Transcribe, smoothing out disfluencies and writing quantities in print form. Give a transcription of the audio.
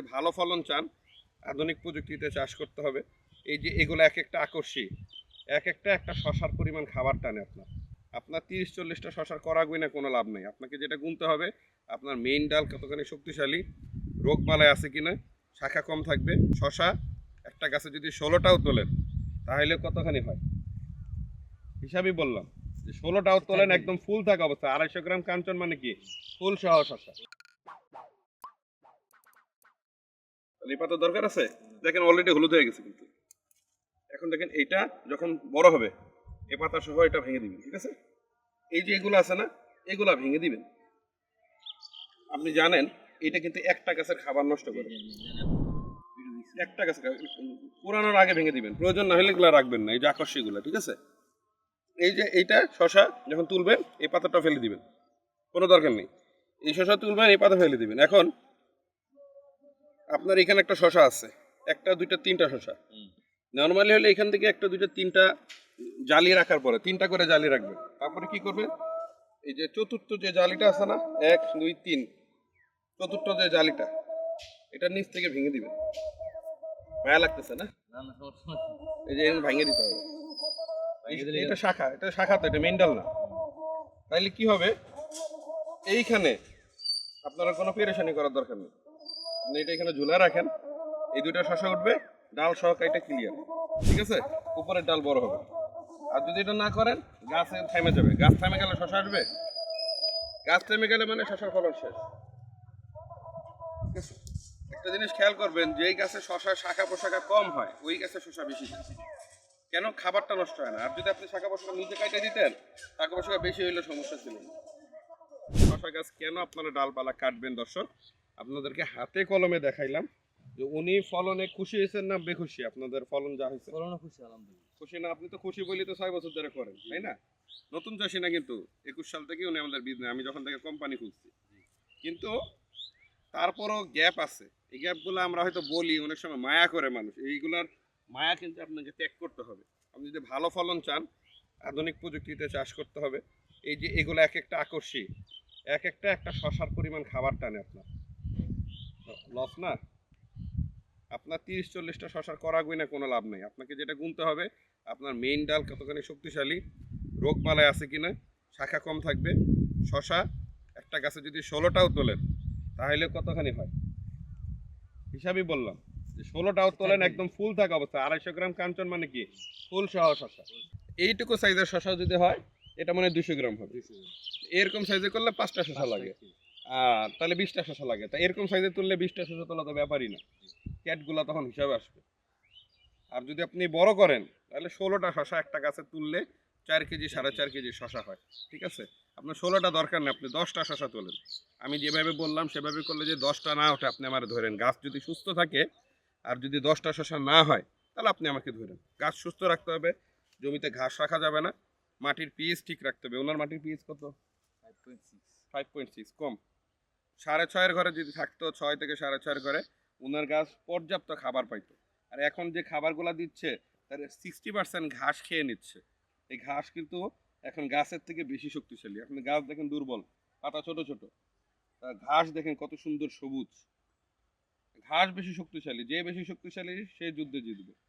যদি ভালো ফলন চান আধুনিক প্রযুক্তিতে চাষ করতে হবে। এই যে এগুলো এক একটা আকর্ষী, এক একটা একটা শশার পরিমাণ খাবার টানে আপনার। আপনার 30-40টা শশার করা গুইনা কোনো লাভ নেই। আপনাকে যেটা গুনতে হবে আপনার মেইন ডাল কতখানি শক্তিশালী, রোগবালাই আছে কিনা, শাখা কম থাকবে। শশা একটা গাছে যদি 16টাও তোলেন তাহলে কতখানি হয় হিসাবই বললাম যে 16টাও তোলেন একদম ফুল থাকা অবস্থা। 250 গ্রাম কাঞ্চন মানে কি ফুল সহ শশা। এই পাতা দরকার আছে, দেখেন অলরেডি হলুদ হয়ে গেছে কিন্তু। এখন দেখেন এইটা যখন বড় হবে এ পাতা সহ এটা ভেঙে দিবেন, ঠিক আছে? এই যে এগুলো আছে না, এগুলা ভেঙে দিবেন। আপনি জানেন এটা কিন্তু একটা গাছের খাবার নষ্ট করে। একটা গাছের পুরানোর আগে ভেঙে দিবেন, প্রয়োজন না হলে এগুলা রাখবেন না। এই যে আকর্ষীগুলা, ঠিক আছে? এই যে এইটা শশা যখন তুলবেন এই পাতাটা ফেলে দিবেন, কোনো দরকার নেই। এই শশা তুলবেন এই পাতা ফেলে দিবেন। এখন আপনার এখানে একটা শশা আছে, একটা দুইটা তিনটা শশা। নর্মালি হলে এখান থেকে একটা দুইটা তিনটা জালি রাখার পরে তিনটা করে জালি রাখবেন। তারপরে কি করবেন, এই যে চতুর্থ যে জালিটা আছে না, 1 2 3, চতুর্থ যে জালিটা এটা নিচ থেকে ভেঙে দিবেন। মায়া লাগতেছে না? এই যে এরকম ভেঙে দিতে হবে। এটা শাখা, এটা শাখা তো, এটা মেইন ডাল না। তাইলে কি হবে, এইখানে আপনারা কোনো পেরেশানি করার দরকার নেই। আপনি এটা এখানে ঝুলা রাখেন, এই দুইটা শশা উঠবে, ডাল সহ এটা ক্লিয়ার, ঠিক আছে? উপরের ডাল বড় হবে। আর যদি এটা না করেন গাছে থেমে যাবে। গাছ থেমে গেলে শশা আসবে? গাছ থেমে গেলে মানে শশার ফলন শেষ, ঠিক আছে? একটা জিনিস খেয়াল করবেন, যেই গাছে শশার শাখা পোশাখা কম হয় ওই গাছে শশা বেশি হয়। কেন? খাবারটা নষ্ট হয় না। আর যদি আপনি শাখা পোশাখা নিজে কাটে দিতেন, শাখা পোশাখা বেশি হইলে সমস্যা ছিল না। শশা গাছ কেন আপনারা ডালপালা কাটবেন দর্শক, আপনাদেরকে হাতে কলমে দেখাইলাম যে উনি ফলনে খুশি হয়েছেন না বেখুশি। আপনাদের ফলন যা হয়েছে করোনা খুশি আলহামদুলিল্লাহ। খুশি না? আপনি তো খুশি বলি তো 6 বছর ধরে করেন, তাই না? নতুন চাষি না কিন্তু, 21 সাল থেকে উনি আমাদের বিজনেস, আমি যখন থেকে কোম্পানি খুলছি। কিন্তু তারপরও গ্যাপ আছে। এই গ্যাপগুলো আমরা হয়তো বলি অনেক সময় মায়া করে মানুষ, এইগুলার মায়া কিন্তু আপনাকে ত্যাগ করতে হবে। আপনি যদি ভালো ফলন চান আধুনিক প্রযুক্তিতে চাষ করতে হবে। এই যে এগুলো এক একটা আকর্ষী, এক একটা একটা শশার পরিমাণ খাবার টানে আপনার। লস না? আপনার 30-40টা শশার করা গুইনা কোনো লাভ নেই। আপনাকে যেটা গুনতে হবে আপনার মেইন ডাল কতখানি শক্তিশালী, রোগবালাই আছে কিনা, শাখা কম থাকবে। শশা একটা গাছে যদি 16টাও তোলেন তাহলে কতখানি হয় হিসাবই বললাম যে 16টাও তোলেন একদম ফুল থাকা অবস্থা। 250 গ্রাম কাঞ্চন মানে কি ফুল সহ শশা। এইটুকু সাইজের শশা যদি হয় এটা মানে 200 গ্রাম হবে। এরকম সাইজে করলে 5টা শশা লাগে, আর তাহলে 20টা শশা লাগে। তা এরকম সাইজে তুললে 20টা শশা তোলা তো ব্যাপারই না, ক্যাটগুলা তখন হিসাবে আসবে। আর যদি আপনি বড় করেন তাহলে 16টা শশা একটা গাছে তুললে 4 কেজি 4.5 কেজি শশা হয়, ঠিক আছে? আপনার 16টা দরকার নেই, আপনি 10টা শশা তোলেন। আমি যেভাবে বললাম সেভাবে করলে যে 10টা না ওঠে আপনি আমার ধরেন। গাছ যদি সুস্থ থাকে আর যদি 10টা শশা না হয় তাহলে আপনি আমাকে ধরেন। গাছ সুস্থ রাখতে হবে, জমিতে ঘাস রাখা যাবে না, মাটির পিএইচ ঠিক রাখতে হবে। ওনার মাটির পিএইচ কত? 5.6 কম। 6.5-এর ঘরে যদি থাকতো, 6 থেকে 6.5-এর ঘরে ওনার গাছ পর্যাপ্ত খাবার পাইতো। আর এখন যে খাবারগুলা দিচ্ছে তার 60% ঘাস খেয়ে নিচ্ছে। এই ঘাস কিন্তু এখন গাছের থেকে বেশি শক্তিশালী। আপনি গাছ দেখেন দুর্বল, পাতা ছোট ছোট, ঘাস দেখেন কত সুন্দর সবুজ। ঘাস বেশি শক্তিশালী, যে বেশি শক্তিশালী সে যুদ্ধে জিতবে।